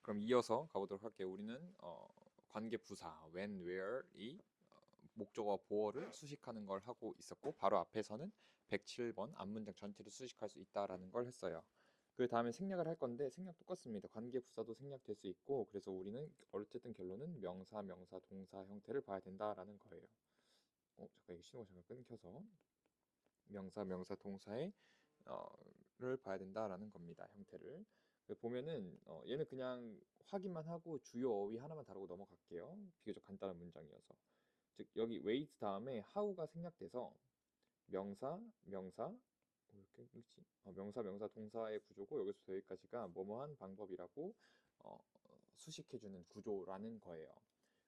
그럼 이어서 가보도록 할게요. 우리는 관계 부사 when, where이 목적어와 보어를 수식하는 걸 하고 있었고 바로 앞에서는 107번 앞문장 전체를 수식할 수 있다라는 걸 했어요. 그 다음에 생략을 할 건데 생략 똑같습니다. 관계 부사도 생략될 수 있고 그래서 우리는 어쨌든 결론은 명사, 명사, 동사 형태를 봐야 된다라는 거예요. 잠깐 이게 신호가 잠깐 끊겨서 명사, 명사, 동사의 를 봐야 된다라는 겁니다. 형태를. 보면은 얘는 그냥 확인만 하고 주요 어휘 하나만 다루고 넘어갈게요. 비교적 간단한 문장이어서. 즉 여기 wait 다음에 how가 생략돼서 명사, 명사 이렇게 읽지? 명사, 명사, 동사의 구조고 여기서 여기까지가 뭐뭐한 방법이라고 수식해주는 구조라는 거예요.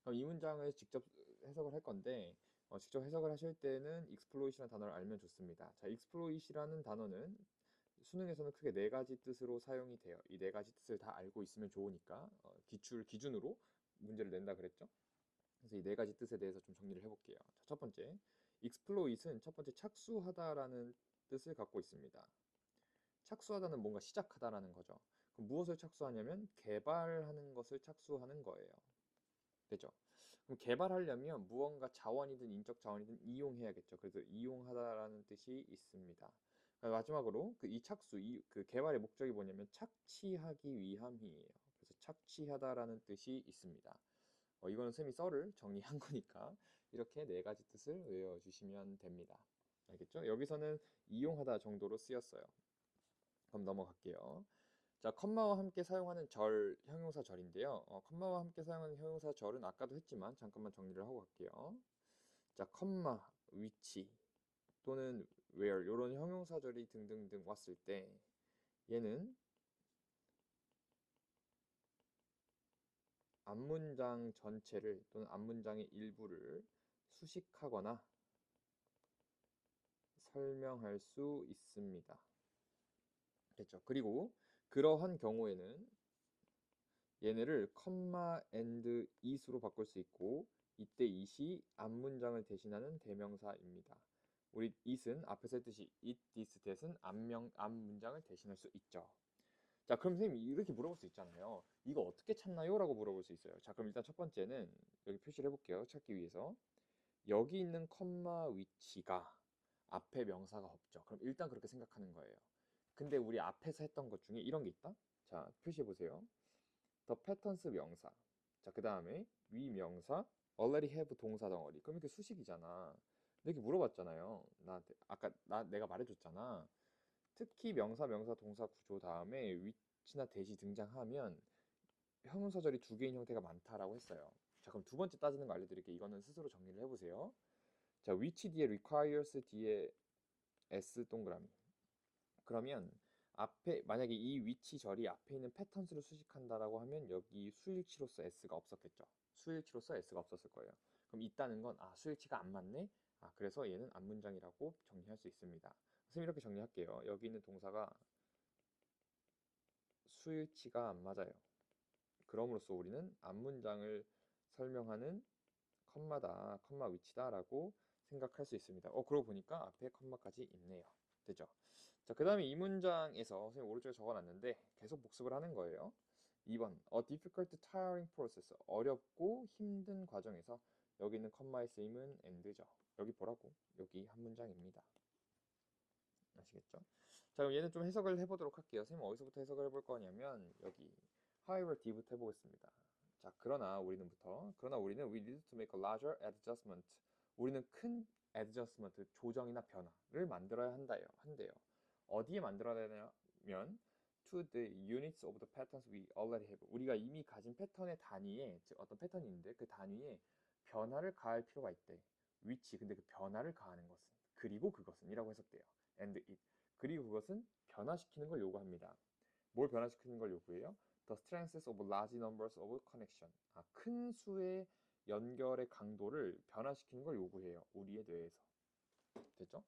그럼 이 문장을 직접 해석을 할 건데 직접 해석을 하실 때는 exploit이라는 단어를 알면 좋습니다. 자, exploit이라는 단어는 수능에서는 크게 네 가지 뜻으로 사용이 돼요. 이 네 가지 뜻을 다 알고 있으면 좋으니까 기준으로 문제를 낸다 그랬죠. 그래서 이 네 가지 뜻에 대해서 좀 정리를 해볼게요. 자, 첫 번째, exploit은 첫 번째 착수하다라는 뜻을 갖고 있습니다. 착수하다는 뭔가 시작하다라는 거죠. 그럼 무엇을 착수하냐면 개발하는 것을 착수하는 거예요. 되죠? 그럼 개발하려면 무언가 자원이든 인적 자원이든 이용해야겠죠. 그래서 이용하다라는 뜻이 있습니다. 마지막으로 이 착수, 그 개발의 목적이 뭐냐면 착취하기 위함이에요. 그래서 착취하다라는 뜻이 있습니다. 이거는 쌤이 썰을 정리한 거니까 이렇게 네 가지 뜻을 외워주시면 됩니다. 알겠죠? 여기서는 이용하다 정도로 쓰였어요. 그럼 넘어갈게요. 자, 컴마와 함께 사용하는 절, 형용사 절인데요. 컴마와 함께 사용하는 형용사 절은 아까도 했지만 잠깐만 정리를 하고 갈게요. 자, 컴마, 위치 또는 where 이런 형용사 절이 등등등 왔을 때 얘는 앞문장 전체를 또는 앞문장의 일부를 수식하거나 설명할 수 있습니다. 됐죠? 그리고 그러한 경우에는 얘네를 컴마 앤드 it으로 바꿀 수 있고 이때 it이 앞문장을 대신하는 대명사입니다. 우리 it은 앞에서 했듯이 it, this, that은 앞문장을 대신할 수 있죠. 자, 그럼 선생님 이렇게 물어볼 수 있잖아요. 이거 어떻게 찾나요? 라고 물어볼 수 있어요. 자, 그럼 일단 첫 번째는 여기 표시를 해볼게요. 찾기 위해서. 여기 있는 컴마 위치가 앞에 명사가 없죠. 그럼 일단 그렇게 생각하는 거예요. 근데 우리 앞에서 했던 것 중에 이런 게 있다? 자, 표시해 보세요. The patterns 명사. 자, 그 다음에 위 명사, already have 동사 덩어리. 그럼 이렇게 수식이잖아. 이렇게 물어봤잖아요. 나한테 아까 내가 말해줬잖아. 특히 명사, 명사, 동사 구조 다음에 위치나 대시 등장하면 형용사절이 두 개인 형태가 많다라고 했어요. 자, 그럼 두 번째 따지는 거 알려드릴게요. 이거는 스스로 정리를 해보세요. 자, which 뒤에 requires 뒤에 s 동그라미. 그러면 앞에 만약에 이 위치절이 앞에 있는 패턴수를 수식한다라고 하면 여기 수일치로서 s가 없었겠죠. 수일치로서 s가 없었을 거예요. 그럼 있다는 건 수일치가 안 맞네. 그래서 얘는 앞문장이라고 정리할 수 있습니다. 선생님 이렇게 정리할게요. 여기 있는 동사가 수일치가 안 맞아요. 그럼으로써 우리는 앞문장을 설명하는 컴마다, 컴마 위치다라고 생각할 수 있습니다. 그러고 보니까 앞에 컴마까지 있네요. 되죠? 자, 그 다음에 이 문장에서 선생님 오른쪽에 적어놨는데 계속 복습을 하는 거예요. 2번 A difficult, tiring process 어렵고 힘든 과정에서 여기 있는 컴마의 쓰임은 and죠. 여기 보라고. 여기 한 문장입니다. 아시겠죠? 자, 그럼 얘는 좀 해석을 해보도록 할게요. 선생님 어디서부터 해석을 해볼 거냐면 여기 however d부터 해보겠습니다. 자, 그러나 우리는 we need to make a larger adjustment. 우리는 큰 adjustment, 조정이나 변화를 만들어야 한대요. 어디에 만들어야 되냐면 to the units of the patterns we already have. 우리가 이미 가진 패턴의 단위에, 즉 어떤 패턴이 있는데 그 단위에 변화를 가할 필요가 있대. which, 근데 그 변화를 가하는 것은, 그리고 그것은 이라고 해석돼요. and it. 그리고 그것은 변화시키는 걸 요구합니다. 뭘 변화시키는 걸 요구해요? The strengths of large numbers of connection. 큰 수의 연결의 강도를 변화시키는 걸 요구해요. 우리의 뇌에서. 됐죠?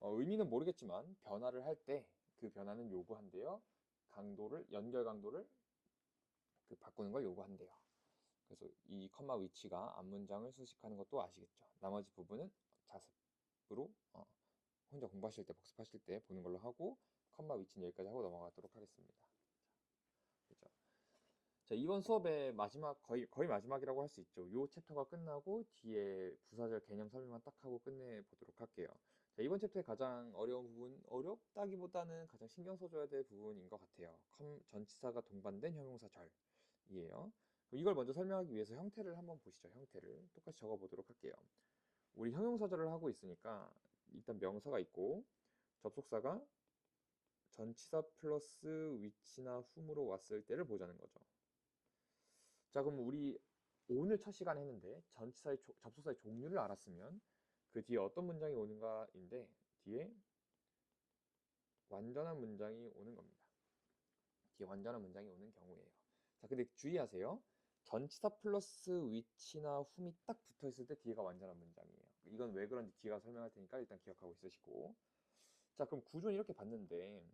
의미는 모르겠지만 변화를 할 때 그 변화는 요구한대요. 연결 강도를 바꾸는 걸 요구한대요. 그래서 이 컴마 위치가 앞문장을 수식하는 것도 아시겠죠? 나머지 부분은 자습으로 혼자 공부하실 때, 복습하실 때 보는 걸로 하고 컴마 위치는 여기까지 하고 넘어가도록 하겠습니다. 그렇죠? 자, 이번 수업의 마지막, 거의 마지막이라고 할 수 있죠. 요 챕터가 끝나고 뒤에 부사절 개념 설명만 딱 하고 끝내보도록 할게요. 자, 이번 챕터의 가장 어려운 부분, 어렵다기보다는 가장 신경 써줘야 될 부분인 것 같아요. 전치사가 동반된 형용사절이에요. 그럼 이걸 먼저 설명하기 위해서 형태를 한번 보시죠. 형태를 똑같이 적어보도록 할게요. 우리 형용사절을 하고 있으니까 일단 명사가 있고 접속사가 전치사 플러스 위치나 whom으로 왔을 때를 보자는 거죠. 자, 그럼 우리 오늘 첫 시간 했는데 전치사의 접속사의 종류를 알았으면 그 뒤에 어떤 문장이 오는가인데 뒤에 완전한 문장이 오는 겁니다. 뒤에 완전한 문장이 오는 경우예요. 자, 근데 주의하세요. 전치사 플러스 위치나 whom이 딱 붙어 있을 때 뒤에가 완전한 문장이에요. 이건 왜 그런지 뒤에가 설명할 테니까 일단 기억하고 있으시고. 자, 그럼 구조는 이렇게 봤는데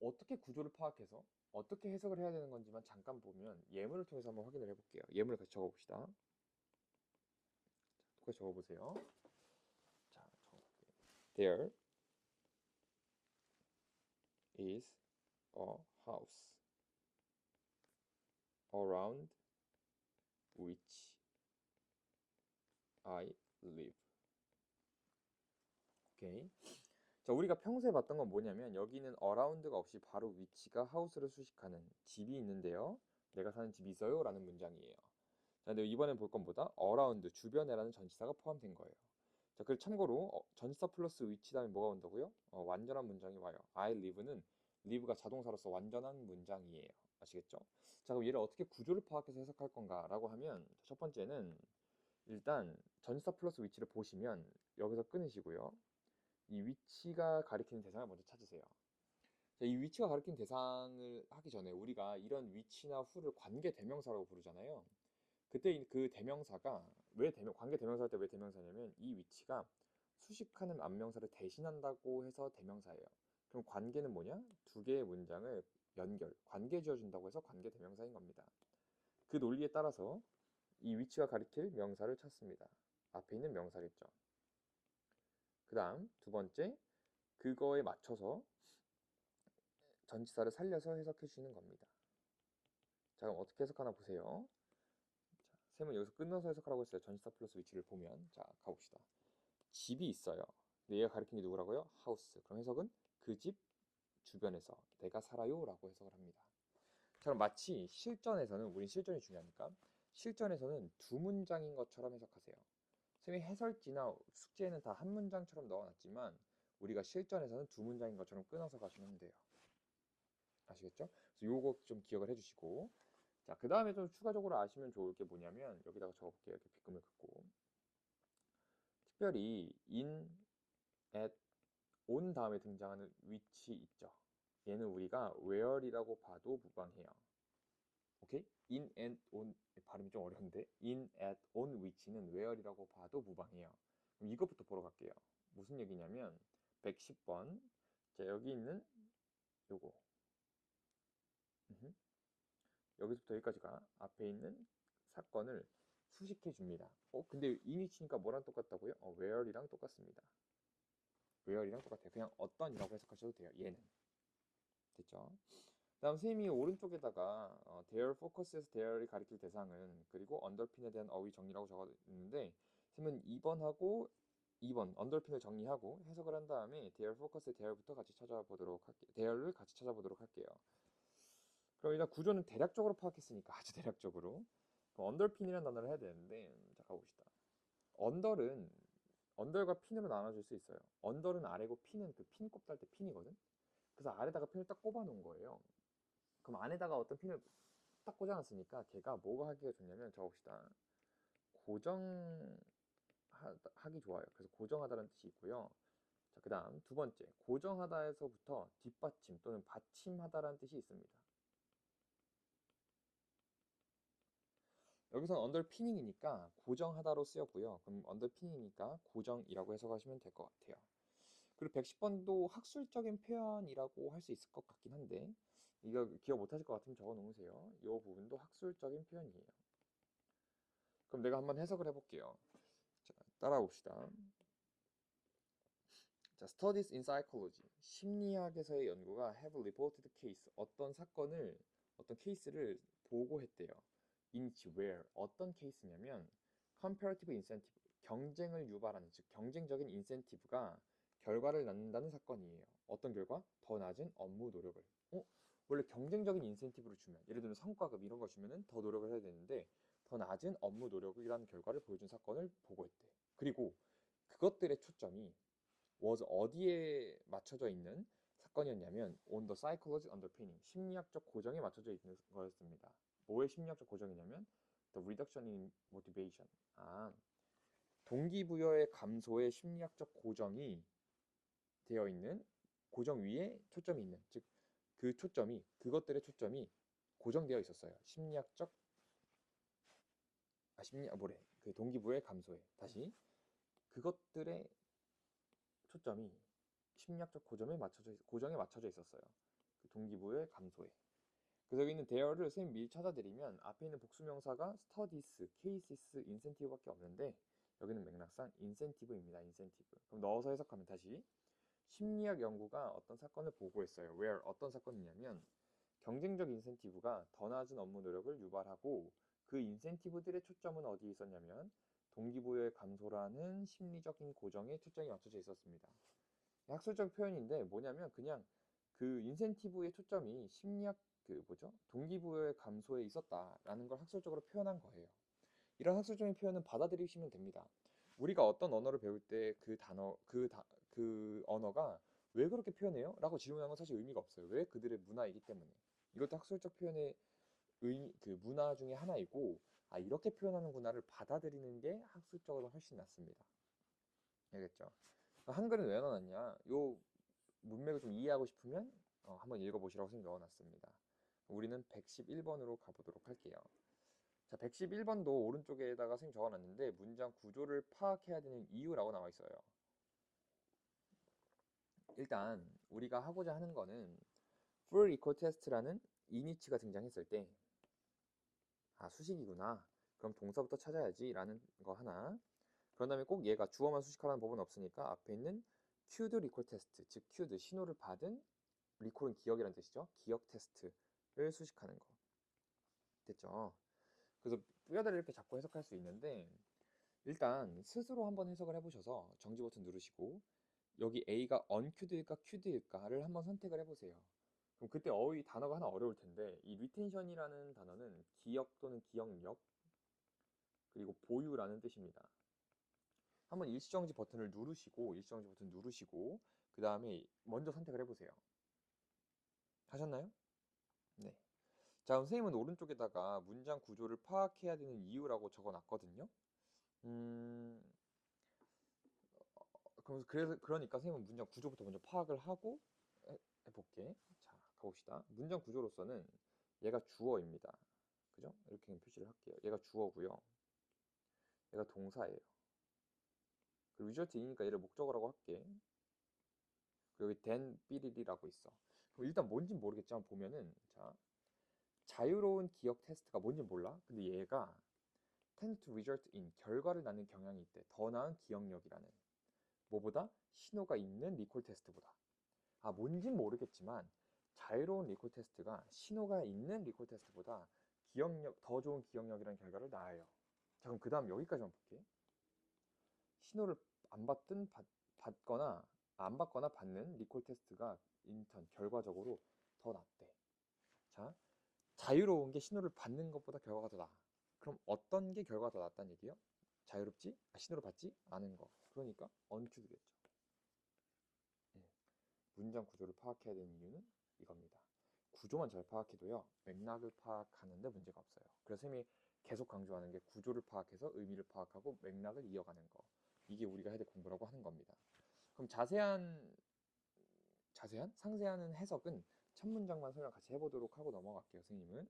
어떻게 구조를 파악해서 어떻게 해석을 해야 되는 건지만 잠깐 보면 예문을 통해서 한번 확인을 해볼게요. 예문을 같이 적어봅시다. 똑같이 적어보세요. 자, 적어볼게요. There is a house around which I live. 오케이. 자, 우리가 평소에 봤던 건 뭐냐면 여기는 around가 없이 바로 which가 house를 수식하는 집이 있는데요. 내가 사는 집이 있어요 라는 문장이에요. 자, 근데 이번엔 볼 건 뭐다? around, 주변에라는 전치사가 포함된 거예요. 자, 그리고 참고로 전치사 플러스 which 다음에 뭐가 온다고요? 완전한 문장이 와요. I live는 live가 자동사로서 완전한 문장이에요. 아시겠죠? 자, 그럼 얘를 어떻게 구조를 파악해서 해석할 건가라고 하면 첫 번째는 일단 전치사 플러스 which를 보시면 여기서 끊으시고요. 이 위치가 가리키는 대상을 먼저 찾으세요. 자, 이 위치가 가리키는 대상을 하기 전에 우리가 이런 위치나 who를 관계 대명사라고 부르잖아요. 그때 그 대명사가 관계 대명사일 때 왜 대명사냐면 이 위치가 수식하는 안명사를 대신한다고 해서 대명사예요. 그럼 관계는 뭐냐? 두 개의 문장을 관계 지어준다고 해서 관계 대명사인 겁니다. 그 논리에 따라서 이 위치가 가리킬 명사를 찾습니다. 앞에 있는 명사겠죠. 그 다음 두 번째, 그거에 맞춰서 전치사를 살려서 해석해 주시는 겁니다. 자, 그럼 어떻게 해석하나 보세요. 자, 쌤은 여기서 끊어서 해석하라고 했어요. 전치사 플러스 위치를 보면. 자, 가봅시다. 집이 있어요. 근데 얘가 가리킨 게 누구라고요? 하우스. 그럼 해석은 그 집 주변에서 내가 살아요 라고 해석을 합니다. 자, 그럼 마치 실전에서는, 우린 실전이 중요하니까 실전에서는 두 문장인 것처럼 해석하세요. 쌤이 해설지나 숙제에는 다 한 문장처럼 넣어놨지만 우리가 실전에서는 두 문장인 것처럼 끊어서 가시면 돼요. 아시겠죠? 그래서 요거 좀 기억을 해주시고, 자, 그 다음에 좀 추가적으로 아시면 좋을 게 뭐냐면 여기다가 적어볼게요. 이렇게 빗금을 긋고 특별히 in, at, on 다음에 등장하는 위치 있죠. 얘는 우리가 where이라고 봐도 무방해요. 오케이? in and on 발음이 좀 어려운데 in, at, on 위치는 where이라고 봐도 무방해요. 그럼 이것부터 보러 갈게요. 무슨 얘기냐면 110번 자, 여기 있는 요거 여기서부터 여기까지가 앞에 있는 사건을 수식해 줍니다. 근데 in이 치니까 뭐랑 똑같다고요? where이랑 똑같습니다. where이랑 똑같아요. 그냥 어떤이라고 해석하셔도 돼요. 얘는. 됐죠? 다음 쌤이 오른쪽에다가 their focus에서 there이 가리킬 대상은 그리고 underpin에 대한 어휘 정리라고 적어있는데 쌤은 2번하고 2번 underpin을 정리하고 해석을 한 다음에 their focus의 there부터 같이 찾아보도록 할게요. there를 같이 찾아보도록 할게요. 그럼 일단 구조는 대략적으로 파악했으니까 아주 대략적으로 그럼 underpin이라는 단어를 해야 되는데 자 가봅시다. under은 under과 pin으로 나눠질 수 있어요. under는 아래고 pin은 그 핀 꼽달 때 핀이거든. 그래서 아래다가 핀을 딱 꼽아 놓은 거예요. 그럼 안에다가 어떤 핀을 딱 꽂아놨으니까 걔가 뭐가 하기가 좋냐면 적어봅시다. 고정하기 좋아요. 그래서 고정하다는 뜻이 있고요. 자, 그 다음 두 번째 고정하다에서부터 뒷받침 또는 받침하다라는 뜻이 있습니다. 여기서는 언더피닝이니까 고정하다로 쓰였고요. 그럼 언더피닝이니까 고정이라고 해석하시면 될 것 같아요. 그리고 110번도 학술적인 표현이라고 할 수 있을 것 같긴 한데 이거 기억 못하실 것 같으면 적어 놓으세요. 이 부분도 학술적인 표현이에요. 그럼 내가 한번 해석을 해볼게요. 자, 따라봅시다. 자, Studies in Psychology, 심리학에서의 연구가 have reported case, 어떤 사건을 어떤 케이스를 보고했대요. in which where 어떤 케이스냐면 comparative incentive 경쟁을 유발하는 즉 경쟁적인 인센티브가 결과를 낳는다는 사건이에요. 어떤 결과? 더 낮은 업무 노력을. 원래 경쟁적인 인센티브를 주면 예를 들면 성과급 이런 걸 주면은 더 노력을 해야 되는데 더 낮은 업무 노력이라는 결과를 보여준 사건을 보고했대. 그리고 그것들의 초점이 was 어디에 맞춰져 있는 사건이었냐면 on the psychology underpinning 심리학적 고정에 맞춰져 있는 거였습니다. 뭐의 심리학적 고정이냐면 the reduction in motivation 동기부여의 감소의 심리학적 고정이 되어 있는 고정 위에 초점이 있는 즉 그 초점이 그것들의 초점이 고정되어 있었어요. 심리학적 뭐래 그 동기부여의 감소에 다시 그것들의 초점이 심리학적 고정에 맞춰져 있었어요. 그 동기부여의 감소에. 그래서 여기 있는 대어를 선생님 미리 찾아드리면 앞에 있는 복수명사가 studies, cases, incentive밖에 없는데 여기는 맥락상 incentive입니다. incentive. 그럼 넣어서 해석하면 다시 심리학 연구가 어떤 사건을 보고했어요. where 어떤 사건이냐면 경쟁적 인센티브가 더 낮은 업무 노력을 유발하고 그 인센티브들의 초점은 어디에 있었냐면 동기부여의 감소라는 심리적인 고정에 초점이 맞춰져 있었습니다. 학술적 표현인데 뭐냐면 그냥 그 인센티브의 초점이 심리학 그 뭐죠? 동기부여의 감소에 있었다라는 걸 학술적으로 표현한 거예요. 이런 학술적인 표현은 받아들이시면 됩니다. 우리가 어떤 언어를 배울 때 그 언어가 왜 그렇게 표현해요? 라고 질문하는 건 사실 의미가 없어요. 왜? 그들의 문화이기 때문에. 이것도 학술적 표현의 그 문화 중에 하나이고, 이렇게 표현하는구나를 받아들이는 게 학술적으로 훨씬 낫습니다. 알겠죠? 한글은 왜 넣어놨냐? 요 문맥을 좀 이해하고 싶으면 한번 읽어보시라고 선생님 넣어놨습니다. 우리는 111번으로 가보도록 할게요. 자, 111번도 오른쪽에다가 선생님 적어놨는데 문장 구조를 파악해야 되는 이유라고 나와 있어요. 일단 우리가 하고자 하는 거는 full equal test라는 이니치가 등장했을 때 수식이구나. 그럼 동사부터 찾아야지 라는 거 하나. 그런 다음에 꼭 얘가 주어만 수식하라는 법은 없으니까 앞에 있는 queued recall test, 즉 queued 신호를 받은 recall은 기억이라는 뜻이죠. 기억 테스트를 수식하는 거. 됐죠? 그래서 뼈다리를 이렇게 잡고 해석할 수 있는데 일단 스스로 한번 해석을 해보셔서 정지 버튼 누르시고 여기 A가 unqueued일까 queued일까를 한번 선택을 해보세요. 그럼 그때 어휘 단어가 하나 어려울 텐데 이 retention이라는 단어는 기억 또는 기억력 그리고 보유라는 뜻입니다. 한번 일시정지 버튼을 누르시고 그 다음에 먼저 선택을 해보세요. 하셨나요? 네. 자, 그럼 선생님은 오른쪽에다가 문장 구조를 파악해야 되는 이유라고 적어놨거든요. 음, 그러니까 선생님은 문장 구조부터 먼저 파악을 하고 해볼게. 자, 가봅시다. 문장 구조로서는 얘가 주어입니다. 그죠? 이렇게 표시를 할게요. 얘가 주어고요. 얘가 동사예요. 그리고 result이니까 얘를 목적어라고 할게. 그리고 여기 then 삐리리라고 있어. 그럼 일단 뭔진 모르겠지만 보면은 자 자유로운 기억 테스트가 뭔지 몰라. 근데 얘가 tend to result in 결과를 낳는 경향이 있대. 더 나은 기억력이라는. 뭐보다? 신호가 있는 리콜 테스트보다. 뭔진 모르겠지만 자유로운 리콜 테스트가 신호가 있는 리콜 테스트보다 더 좋은 기억력이라는 결과를 낳아요. 자, 그럼 그 다음 여기까지만 볼게. 신호를 안 받든 받거나 안 받거나 받는 리콜 테스트가 결과적으로 더 낫대. 자, 자유로운 게 신호를 받는 것보다 결과가 더 나아. 그럼 어떤 게 결과가 더 낫다는 얘기예요? 자유롭지? 신호를 받지 않은 거. 그러니까 unqueued겠죠. 문장 구조를 파악해야 되는 이유는 이겁니다. 구조만 잘 파악해도요. 맥락을 파악하는데 문제가 없어요. 그래서 선생님이 계속 강조하는 게 구조를 파악해서 의미를 파악하고 맥락을 이어가는 거. 이게 우리가 해야 될 공부라고 하는 겁니다. 그럼 상세한 해석은 첫 문장만 설명 같이 해보도록 하고 넘어갈게요. 선생님은.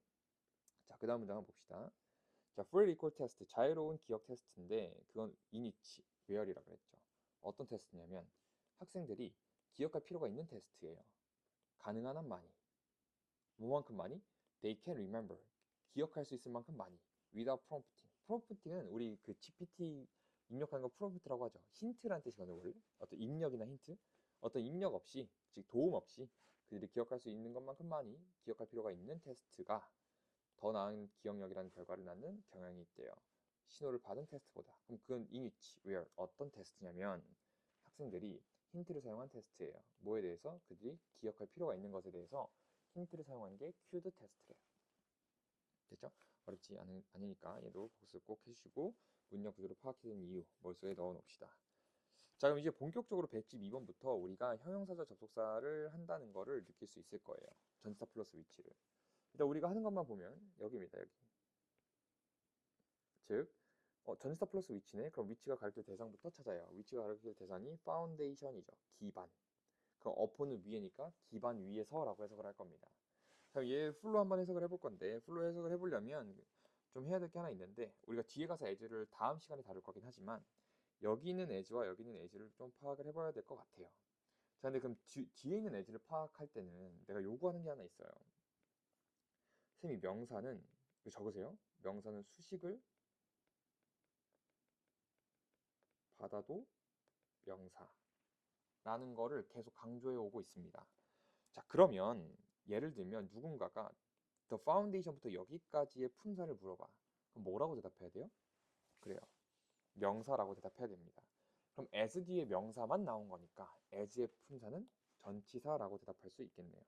자, 그 다음 문장 한번 봅시다. 자, free recall test, 자유로운 기억 테스트인데 그건 이니치, where이라고 했죠. 어떤 테스트냐면 학생들이 기억할 필요가 있는 테스트예요. 가능한 한 많이. 뭐만큼 많이? They can remember. 기억할 수 있을 만큼 많이. Without prompting. prompting은 우리 그 GPT 입력하는 거 프롬프트라고 하죠. 힌트란 뜻이거든요, 원래. 어떤 입력이나 힌트. 어떤 입력 없이, 즉 도움 없이 그들이 기억할 수 있는 것만큼 많이 기억할 필요가 있는 테스트가 더 나은 기억력이라는 결과를 낳는 경향이 있대요. 신호를 받은 테스트보다. 그럼 그건 in which, where, 어떤 테스트냐면 학생들이 힌트를 사용한 테스트예요. 뭐에 대해서? 그들이 기억할 필요가 있는 것에 대해서 힌트를 사용한 게 큐드 테스트래요. 됐죠? 어렵지 않으니까 얘도 복습 꼭 해주시고 문장 구조를 파악해둔 이유 머릿속에 넣어놓읍시다. 자, 그럼 이제 본격적으로 112번부터 우리가 형용사절 접속사를 한다는 거를 느낄 수 있을 거예요. 전치사 플러스 위치를. 일단 우리가 하는 것만 보면 여기입니다. 여기. 즉 전치사 플러스 위치네. 그럼 위치가 가리킬 대상부터 찾아요. 위치가 가리킬 대상이 foundation이죠. 기반. 그럼 upon은 위에니까 기반 위에서라고 해석을 할 겁니다. 그럼 얘 풀로 한번 해석을 해볼 건데 풀로 해석을 해보려면 좀 해야 될 게 하나 있는데 우리가 뒤에 가서 as를 다음 시간에 다룰 거긴 하지만 여기 있는 as와 여기 있는 as를 좀 파악을 해봐야 될 것 같아요. 자, 근데 그럼 뒤에 있는 as를 파악할 때는 내가 요구하는 게 하나 있어요. 선생님이 명사는 이거 적으세요. 명사는 수식을 받아도 명사라는 거를 계속 강조해 오고 있습니다. 자, 그러면 예를 들면 누군가가 The Foundation부터 여기까지의 품사를 물어봐. 그럼 뭐라고 대답해야 돼요? 그래요. 명사라고 대답해야 됩니다. 그럼 as 뒤에 명사만 나온 거니까 as의 품사는 전치사라고 대답할 수 있겠네요.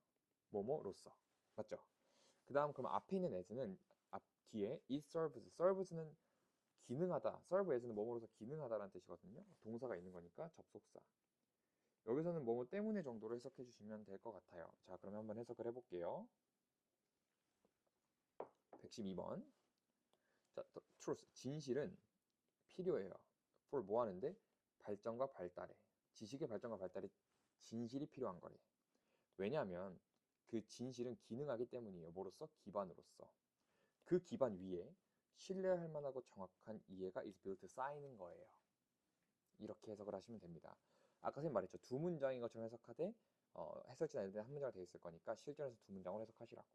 뭐뭐로서. 맞죠? 그 다음 그럼 앞에 있는 as는 앞 뒤에 it serves. serves는 기능하다. serve as는 뭐뭐로서 기능하다라는 뜻이거든요. 동사가 있는 거니까 접속사. 여기서는 뭐뭐 때문에 정도로 해석해 주시면 될 것 같아요. 자, 그러면 한번 해석을 해볼게요. 112번. 자, truth. 진실은 필요해요. for 뭐 하는데? 발전과 발달에. 지식의 발전과 발달에 진실이 필요한 거래. 왜냐하면 그 진실은 기능하기 때문이에요. 뭐로서? 기반으로서. 그 기반 위에 신뢰할 만하고 정확한 이해가 is built 쌓이는 거예요. 이렇게 해석을 하시면 됩니다. 아까 선생님 말했죠. 두 문장인 것처럼 해석하되 해설지 아닌데 한 문장이 되어 있을 거니까 실전에서 두 문장을 해석하시라고.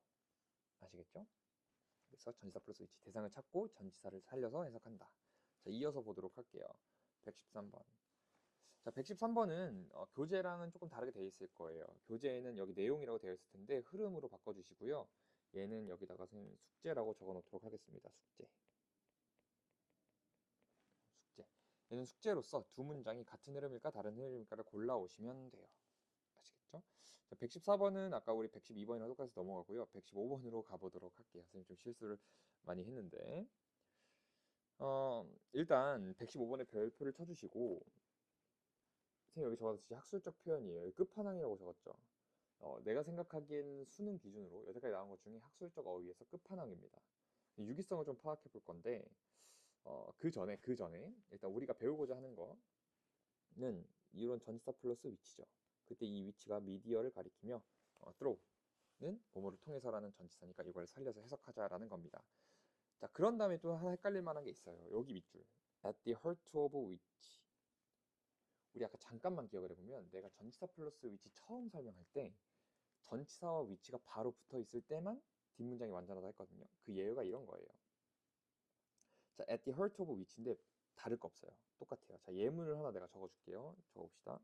아시겠죠? 그래서 전치사 플러스 위치 대상을 찾고 전치사를 살려서 해석한다. 자, 이어서 보도록 할게요. 113번. 자, 113번은 교재랑은 조금 다르게 되어 있을 거예요. 교재에는 여기 내용이라고 되어 있을 텐데 흐름으로 바꿔주시고요. 얘는 여기다가 선생님 숙제라고 적어 놓도록 하겠습니다. 숙제. 얘는 숙제로서 두 문장이 같은 흐름일까 다른 흐름일까를 골라오시면 돼요. 아시겠죠? 자, 114번은 아까 우리 112번이랑 똑같이 넘어가고요. 115번으로 가보도록 할게요. 선생님 좀 실수를 많이 했는데 일단 115번에 별표를 쳐주시고 선생님 여기 적어서 학술적 표현이에요. 끝판왕이라고 적었죠. 내가 생각하기엔 수능 기준으로 여태까지 나온 것 중에 학술적 어휘에서 끝판왕입니다. 유기성을 좀 파악해 볼 건데 그 전에 일단 우리가 배우고자 하는 거는 이론 전치사 플러스 위치죠. 그때 이 위치가 미디어를 가리키며 throw는 뭐뭐를 통해서라는 전치사니까 이걸 살려서 해석하자라는 겁니다. 자, 그런 다음에 또 하나 헷갈릴 만한 게 있어요. 여기 밑줄 at the heart of which 우리 아까 잠깐만 기억을 해보면 내가 전치사 플러스 위치 처음 설명할 때 전치사와 위치가 바로 붙어 있을 때만 뒷문장이 완전하다 했거든요. 그 예외가 이런 거예요. 자, at the heart of which인데 다를 거 없어요. 똑같아요. 자, 예문을 하나 내가 적어줄게요. 적어봅시다.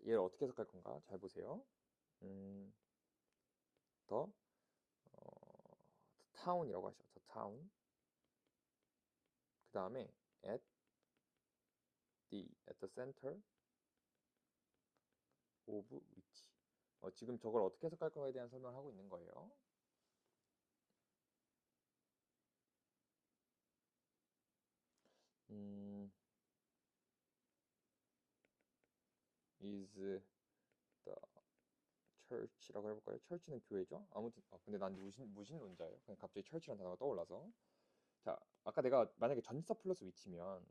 얘를 어떻게 해석할 건가? 잘 보세요. 더 town이라고 하죠. the town. 그 다음에 at the center of which. 지금 저걸 어떻게 해석할 거에 대한 설명을 하고 있는 거예요. is the church라고 해볼까요? church는 교회죠. 아무튼 근데 난 무신론자예요. 그냥 갑자기 church라는 단어가 떠올라서. 자, 아까 내가 만약에 전치사 플러스 위치면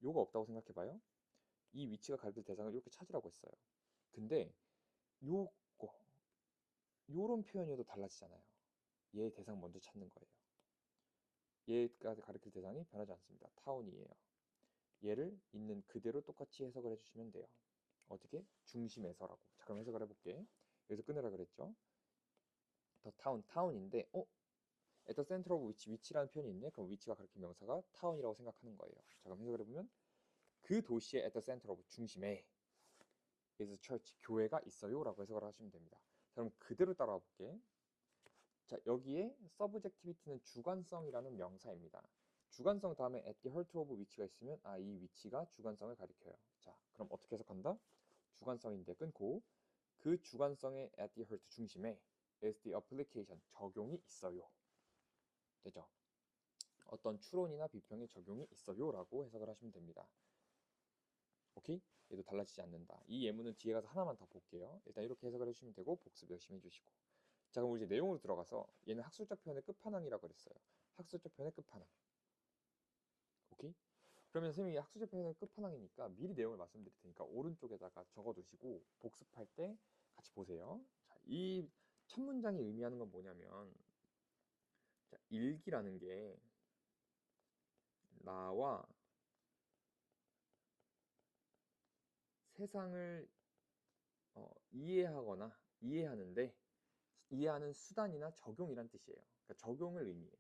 요거 없다고 생각해봐요. 이 위치가 가리킬 대상을 이렇게 찾으라고 했어요. 근데 요거 요런 표현이어도 달라지잖아요. 얘 대상 먼저 찾는 거예요. 얘가 가리킬 대상이 변하지 않습니다. 타운이에요. 얘를 있는 그대로 똑같이 해석을 해주시면 돼요. 어떻게? 중심에서라고. 자, 그럼 해석을 해볼게. 여기서 끊으라 그랬죠. 더 타운인데 at the center of which 위치라는 표현이 있네. 그럼 위치가 가리킨 명사가 타운이라고 생각하는 거예요. 자, 그럼 해석을 해보면 그 도시의 at the center of 중심에 is a church. 교회가 있어요라고 해석을 하시면 됩니다. 그럼 그대로 따라와 볼게. 자, 여기에 subjectivity는 주관성이라는 명사입니다. 주관성 다음에 at the heart of which가 있으면 이 위치가 주관성을 가리켜요. 자, 그럼 어떻게 해석한다? 주관성인데 끊고 그 주관성의 at the heart 중심에 is the application 적용이 있어요. 되죠? 어떤 추론이나 비평의 적용이 있어요라고 해석을 하시면 됩니다. 오케이? 얘도 달라지지 않는다. 이 예문은 뒤에 가서 하나만 더 볼게요. 일단 이렇게 해석을 해주시면 되고 복습 열심히 해주시고. 자, 그럼 우리 이제 내용으로 들어가서 얘는 학술적 표현의 끝판왕이라고 그랬어요. 학술적 표현의 끝판왕. 오케이? 그러면 선생님이 학술적 표현의 끝판왕이니까 미리 내용을 말씀드릴 테니까 오른쪽에다가 적어두시고 복습할 때 같이 보세요. 자, 이 첫 문장이 의미하는 건 뭐냐면 자, 일기라는 게 나와 세상을 이해하거나 이해하는데 이해하는 수단이나 적용이란 뜻이에요. 그러니까 적용을 의미해요.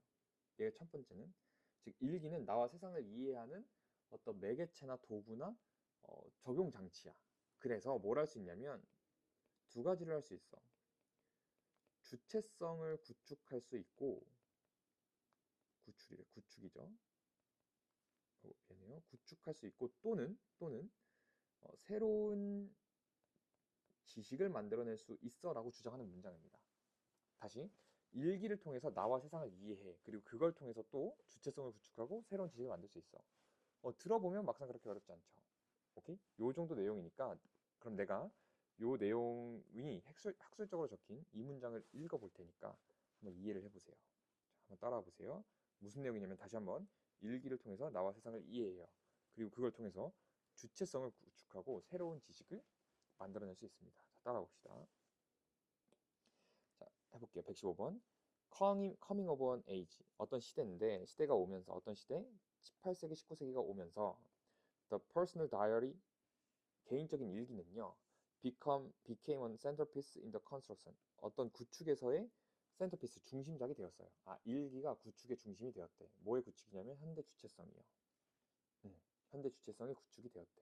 얘가 첫 번째는 즉 일기는 나와 세상을 이해하는 어떤 매개체나 도구나 적용 장치야. 그래서 뭘 할 수 있냐면 두 가지를 할 수 있어. 주체성을 구축할 수 있고 구축이죠. 얘네요. 구축할 수 있고 또는 새로운 지식을 만들어낼 수 있어라고 주장하는 문장입니다. 다시 일기를 통해서 나와 세상을 이해해. 그리고 그걸 통해서 또 주체성을 구축하고 새로운 지식을 만들 수 있어. 들어보면 막상 그렇게 어렵지 않죠. 오케이? 요 정도 내용이니까 그럼 내가 요 내용이 학술적으로 적힌 이 문장을 읽어볼 테니까 한번 이해를 해보세요. 자, 한번 따라와 보세요. 무슨 내용이냐면 다시 한번 일기를 통해서 나와 세상을 이해해요. 그리고 그걸 통해서 주체성을 구축하고 새로운 지식을 만들어낼 수 있습니다. 자, 따라와 봅시다. 자, 해볼게요. 115번. Coming of an age. 어떤 시대인데 시대가 오면서 어떤 시대? 18세기, 19세기가 오면서 The personal diary 개인적인 일기는요. became a centerpiece in the construction. 어떤 구축에서의 센터피스 중심작이 되었어요. 일기가 구축의 중심이 되었대. 뭐의 구축이냐면 현대 주체성이요. 현대 주체성의 구축이 되었대.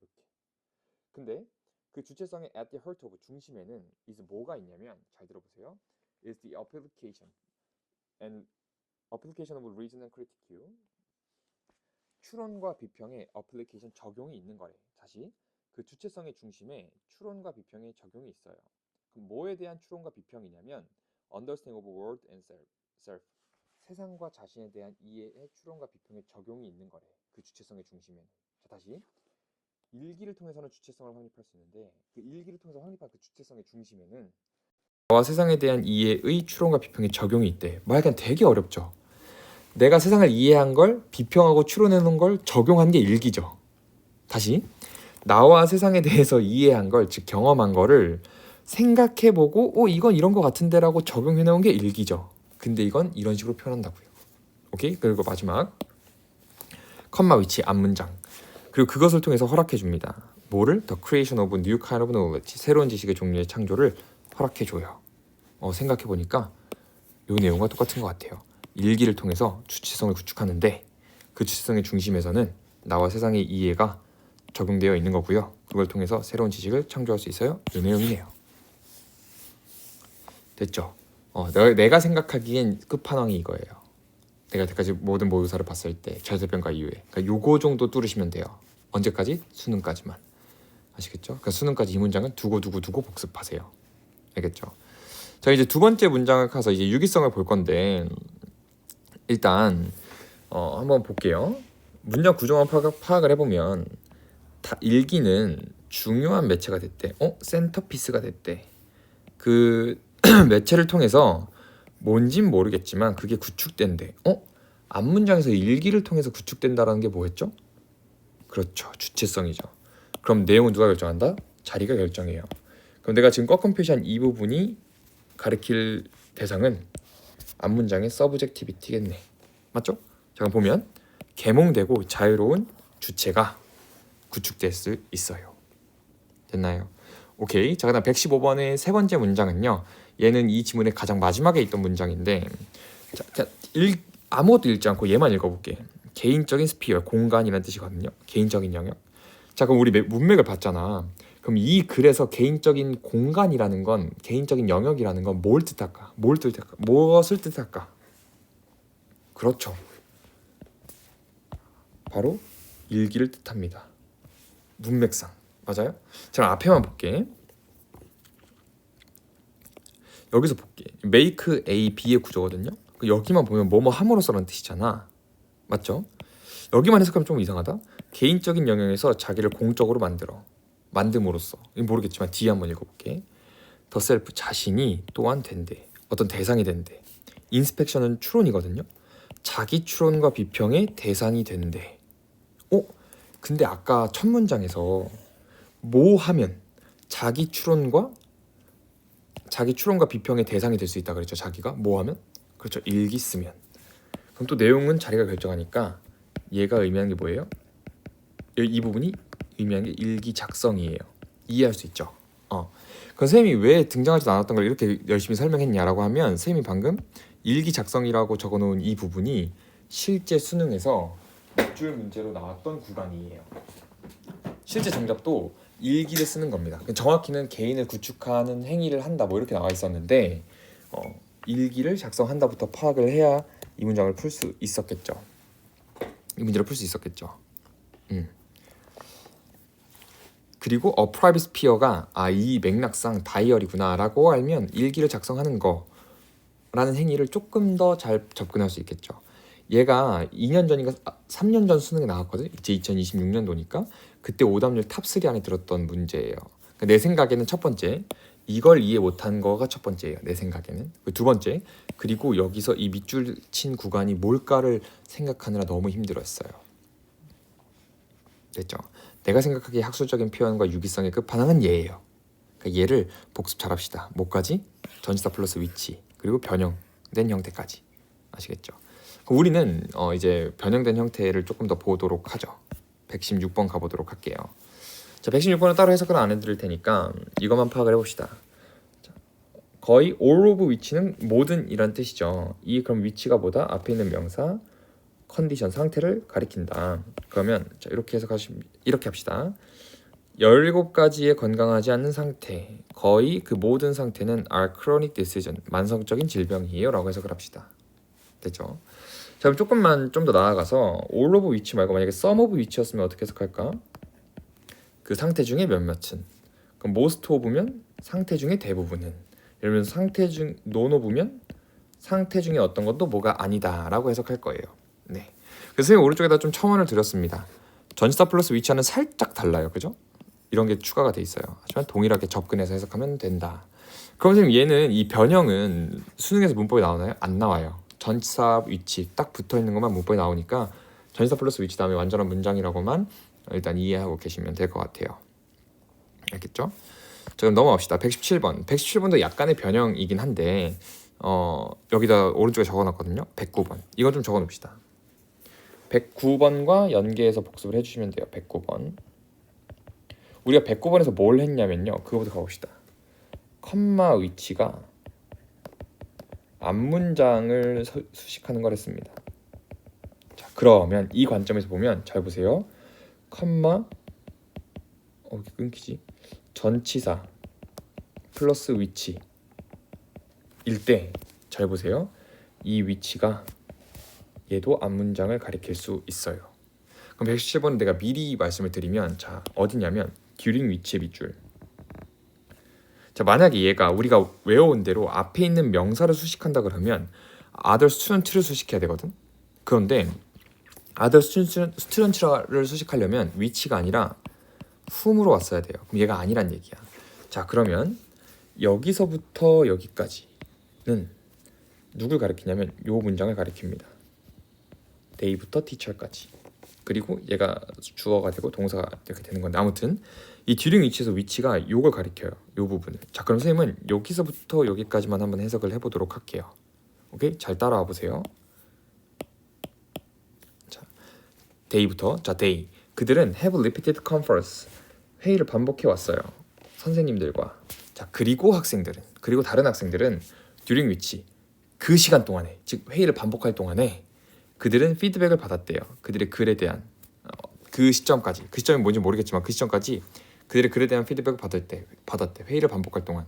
이렇게. 근데 그 주체성의 at the heart of 중심에는 is 뭐가 있냐면 잘 들어보세요. is the application of reason and critique. 추론과 비평의 application 적용이 있는 거래. 다시 그 주체성의 중심에 추론과 비평의 적용이 있어요. 그럼 뭐에 대한 추론과 비평이냐면 understanding of world and self. 세상과 자신에 대한 이해의 추론과 비평의 적용이 있는 거래. 그 주체성의 중심에는. 자, 다시 일기를 통해서는 주체성을 확립할 수 있는데 그 일기를 통해서 확립한 그 주체성의 중심에는 나와 세상에 대한 이해의 추론과 비평의 적용이 있대. 말하기엔 되게 어렵죠. 내가 세상을 이해한 걸 비평하고 추론해놓은 걸 적용한 게 일기죠. 다시 나와 세상에 대해서 이해한 걸, 즉 경험한 거를 생각해보고 이건 이런 거 같은데라고 적용해놓은 게 일기죠. 근데 이건 이런 식으로 표현한다고요. 오케이? 그리고 마지막 컴마 위치 앞문장. 그리고 그것을 통해서 허락해줍니다. 뭐를? The creation of new kind of knowledge. 새로운 지식의 종류의 창조를 허락해줘요. 생각해보니까 이 내용과 똑같은 것 같아요. 일기를 통해서 주체성을 구축하는데 그 주체성의 중심에서는 나와 세상의 이해가 적용되어 있는 거고요. 그걸 통해서 새로운 지식을 창조할 수 있어요. 이 내용이네요. 됐죠? 내가 생각하기엔 끝판왕이 이거예요. 내가 여태까지 모든 모의고사를 봤을 때 절대평가 이후에 그러니까 요거 정도 뚫으시면 돼요. 언제까지? 수능까지만. 아시겠죠? 그러니까 수능까지 이 문장은 두고 복습하세요. 알겠죠? 자, 이제 두 번째 문장을 가서 이제 유기성을 볼 건데 일단 한번 볼게요. 문장 구조만 파악을 해보면 일기는 중요한 매체가 됐대. 센터피스가 됐대. 그 매체를 통해서 뭔진 모르겠지만 그게 구축된대. 앞문장에서 일기를 통해서 구축된다라는 게 뭐였죠? 그렇죠. 주체성이죠. 그럼 내용은 누가 결정한다? 자리가 결정해요. 그럼 내가 지금 꺾은 표시한 이 부분이 가리킬 대상은 앞문장의 서브젝티비티겠네. 맞죠? 자, 보면 계몽되고 자유로운 주체가 구축될 수 있어요. 됐나요? 오케이. 자, 그다음 115번의 세 번째 문장은요. 얘는 이 지문의 가장 마지막에 있던 문장인데 자, 아무것도 읽지 않고 얘만 읽어볼게. 개인적인 스피어, 공간이라는 뜻이거든요. 개인적인 영역. 자, 그럼 우리 문맥을 봤잖아. 그럼 이 글에서 개인적인 공간이라는 건, 개인적인 영역이라는 건 뭘 뜻할까? 무엇을 뜻할까? 그렇죠. 바로 일기를 뜻합니다. 문맥상. 맞아요? 제가 앞에만 볼게. 여기서 볼게. make A, B의 구조거든요. 여기만 보면 뭐뭐 함으로써라는 뜻이잖아. 맞죠? 여기만 해석하면 좀 이상하다. 개인적인 영역에서 자기를 공적으로 만듦으로써. 이거 모르겠지만 뒤에 한번 읽어볼게. 더 셀프, 자신이 또한 된대. 어떤 대상이 된대. 인스펙션은 추론이거든요. 자기 추론과 비평의 대상이 된대. 근데 아까 첫 문장에서 뭐 하면 자기 추론과 비평의 대상이 될 수 있다 그랬죠. 자기가 뭐 하면? 그렇죠. 일기 쓰면. 그럼 또 내용은 자기가 결정하니까 얘가 의미하는 게 뭐예요? 이 부분이 의미하는 게 일기 작성이에요. 이해할 수 있죠? 그 선생님이 왜 등장하지도 않았던 걸 이렇게 열심히 설명했냐라고 하면, 선생님이 방금 일기 작성이라고 적어놓은 이 부분이 실제 수능에서 몇 줄 문제로 나왔던 구간이에요. 실제 정답도 일기를 쓰는 겁니다. 정확히는 개인을 구축하는 행위를 한다 뭐 이렇게 나와 있었는데 일기를 작성한다부터 파악을 해야 이 문장을 풀 수 있었겠죠. 이 문제를 풀 수 있었겠죠. 그리고 private spear가 이 맥락상 다이어리구나라고 알면 일기를 작성하는 거라는 행위를 조금 더 잘 접근할 수 있겠죠. 얘가 2년 전인가 3년 전 수능에 나왔거든. 이제 2026년도니까 그때 오답률 탑3 안에 들었던 문제예요. 그러니까 내 생각에는 첫 번째, 이걸 이해 못한 거가 첫 번째예요. 내 생각에는. 두 번째, 그리고 여기서 이 밑줄 친 구간이 뭘까를 생각하느라 너무 힘들었어요. 됐죠? 내가 생각하기에 학술적인 표현과 유기성의 끝판왕은 얘예요. 그러니까 얘를 복습 잘합시다. 뭐까지? 전치사 플러스 위치, 그리고 변형된 형태까지. 아시겠죠? 우리는 이제 변형된 형태를 조금 더 보도록 하죠. 116번 가보도록 할게요. 자, 116번은 따로 해석을 안 해드릴 테니까 이것만 파악을 해봅시다. 자, 거의 all of which는 모든 이란 뜻이죠. 이 그럼 위치가 뭐다? 앞에 있는 명사 컨디션, 상태를 가리킨다. 그러면 자, 이렇게 합시다. 17가지의 건강하지 않는 상태, 거의 그 모든 상태는 are chronic disease, 만성적인 질병이에요 라고 해석을 합시다. 됐죠? 자, 그럼 조금만 좀 더 나아가서 all of which 말고 만약에 some of which였으면 어떻게 해석할까? 그 상태 중에 몇몇은. 그럼 most of면 상태 중에 대부분은. 예를 들면 상태 중 none of면 상태 중에 어떤 것도 뭐가 아니다 라고 해석할 거예요. 네. 그래서 선생님 오른쪽에다 좀 첨언을 드렸습니다. 전치사 플러스 위치와는 살짝 달라요. 그죠? 이런 게 추가가 돼 있어요. 하지만 동일하게 접근해서 해석하면 된다. 그럼 선생님 얘는 이 변형은 수능에서 문법에 나오나요? 안 나와요. 전치사 위치 딱 붙어있는 것만 문법에 나오니까 전치사 플러스 위치 다음에 완전한 문장이라고만 일단 이해하고 계시면 될 것 같아요. 알겠죠? 자, 그럼 넘어갑시다. 117번. 117번도 약간의 변형이긴 한데 여기다 오른쪽에 적어놨거든요. 109번. 이건 좀 적어놓읍시다. 109번과 연계해서 복습을 해주시면 돼요. 109번. 우리가 109번에서 뭘 했냐면요. 그거부터 가봅시다. 컴마 위치가 앞문장을 수식하는 걸 했습니다. 자, 그러면 이 관점에서 보면 잘 보세요. 컴마 끊기지? 전치사 플러스 위치 일 때 잘 보세요. 이 위치가 얘도 앞문장을 가리킬 수 있어요. 그럼 117번은 내가 미리 말씀을 드리면 자 어디냐면 during 위치의 밑줄. 자, 만약에 얘가 우리가 외워온 대로 앞에 있는 명사를 수식한다 그러면 other student를 수식해야 되거든. 그런데 other student를 수식하려면 위치가 아니라 whom으로 왔어야 돼요. 그럼 얘가 아니란 얘기야. 자, 그러면 여기서부터 여기까지는 누굴 가리키냐면 요 문장을 가리킵니다. day부터 teacher까지. 그리고 얘가 주어가 되고 동사가 이렇게 되는 건데 아무튼 이 during 위치에서 위치가 요걸 가리켜요. 요 부분을. 자, 그럼 선생님은 여기서부터 여기까지만 한번 해석을 해보도록 할게요. 오케이? 잘 따라와 보세요. 자, day부터. 자, day. 그들은 have repeated conference. 회의를 반복해 왔어요. 선생님들과. 자, 그리고 다른 학생들은 during 위치. 그 시간 동안에, 즉 회의를 반복할 동안에 그들은 피드백을 받았대요. 그들의 글에 대한 그 시점까지. 그 시점이 뭔지 모르겠지만 그 시점까지 그들의 글에 대한 피드백을 받았대. 회의를 반복할 동안.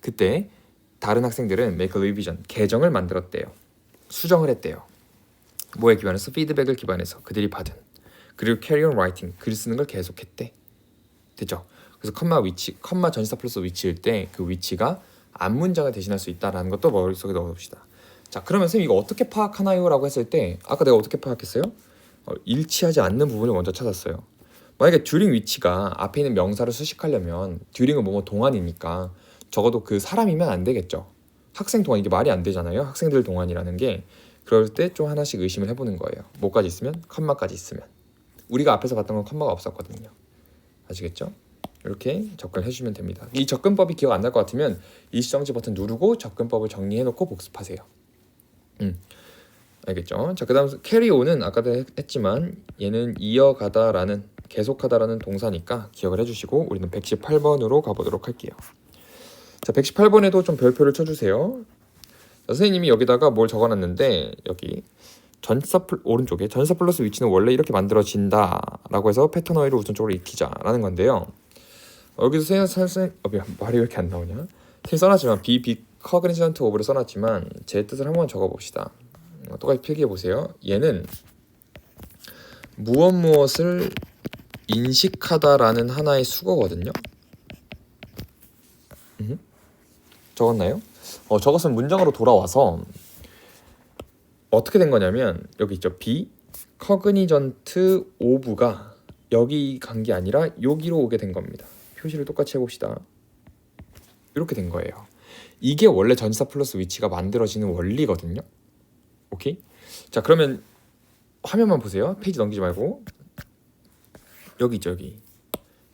그때 다른 학생들은 make a revision, 개정을 만들었대요. 수정을 했대요. 뭐에 기반해서? 피드백을 기반해서 그들이 받은. 그리고 carry on writing, 글 쓰는 걸 계속했대. 됐죠? 그래서 컴마 전치사 플러스 위치일 때 그 위치가 앞문장을 대신할 수 있다라는 것도 머릿속에 넣어봅시다. 자, 그러면 선생님 이거 어떻게 파악하나요? 라고 했을 때 아까 내가 어떻게 파악했어요? 일치하지 않는 부분을 먼저 찾았어요. 만약에 during 위치가 앞에 있는 명사를 수식하려면 during은 뭐뭐 동안이니까 적어도 그 사람이면 안 되겠죠. 학생 동안, 이게 말이 안 되잖아요. 학생들 동안이라는 게. 그럴 때 좀 하나씩 의심을 해보는 거예요. 뭐까지 있으면? 컴마까지 있으면. 우리가 앞에서 봤던 건 컴마가 없었거든요. 아시겠죠? 이렇게 접근을 해주시면 됩니다. 이 접근법이 기억 안 날 것 같으면 일시정지 버튼 누르고 접근법을 정리해놓고 복습하세요. 알겠죠? 자, 그 다음 carry on은 아까도 했지만 얘는 이어가다라는, 계속하다라는 동사니까 기억을 해주시고 우리는 118번으로 가보도록 할게요. 자, 118번에도 좀 별표를 쳐주세요. 자, 선생님이 여기다가 뭘 적어놨는데 여기 오른쪽에 전치사 플러스 위치는 원래 이렇게 만들어진다 라고 해서 패턴 어휘를 우선적으로 익히자라는 건데요. 여기서 말이 왜 이렇게 안 나오냐? 써놨지만 be cognizant of를 써놨지만 제 뜻을 한번 적어봅시다. 똑같이 필기해보세요. 얘는 무엇을 인식하다라는 하나의 수거거든요. 적었나요? 적었으면 문장으로 돌아와서 어떻게 된 거냐면 여기 있죠. be cognizant of가 여기 간 게 아니라 여기로 오게 된 겁니다. 표시를 똑같이 해봅시다. 이렇게 된 거예요. 이게 원래 전치사 플러스 위치가 만들어지는 원리거든요. 오케이? 자, 그러면 화면만 보세요. 페이지 넘기지 말고. 여기 있죠, 여기.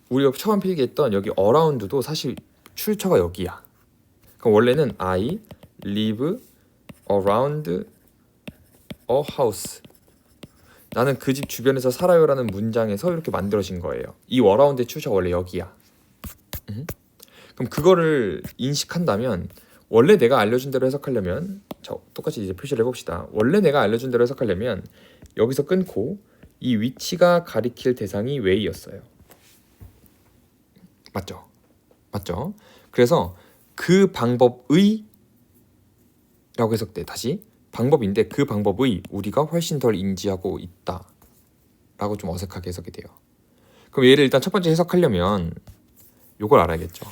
우리가 처음 필기했던 여기 around도 사실 출처가 여기야. 그럼 원래는 I live around a house. 나는 그 집 주변에서 살아요라는 문장에서 이렇게 만들어진 거예요. 이 around의 출처가 원래 여기야. 그럼 그거를 인식한다면 원래 내가 알려준 대로 해석하려면 똑같이 이제 표시를 해봅시다. 원래 내가 알려준 대로 해석하려면 여기서 끊고 이 위치가 가리킬 대상이 where였어요. 맞죠? 그래서 그 방법의 라고 해석돼. 다시 방법인데 그 방법의 우리가 훨씬 덜 인지하고 있다 라고 좀 어색하게 해석이 돼요. 그럼 얘를 일단 첫 번째 해석하려면 요걸 알아야겠죠.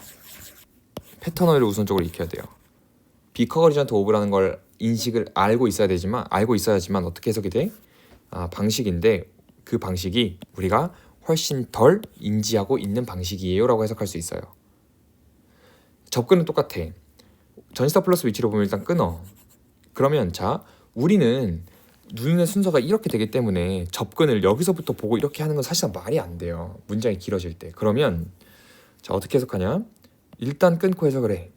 패턴 어휘를 우선적으로 익혀야 돼요. be cognizant of라는 걸 인식을 알고 있어야지만 어떻게 해석이 돼? 방식인데 그 방식이 우리가 훨씬 덜 인지하고 있는 방식이에요 라고 해석할 수 있어요. 접근은 똑같아. 전치사 플러스 위치로 보면 일단 끊어. 그러면 자, 우리는 누르는 순서가 이렇게 되기 때문에 접근을 여기서부터 보고 이렇게 하는 건 사실상 말이 안 돼요. 문장이 길어질 때. 그러면 자, 어떻게 해석하냐? 일단 끊고 해석을 해.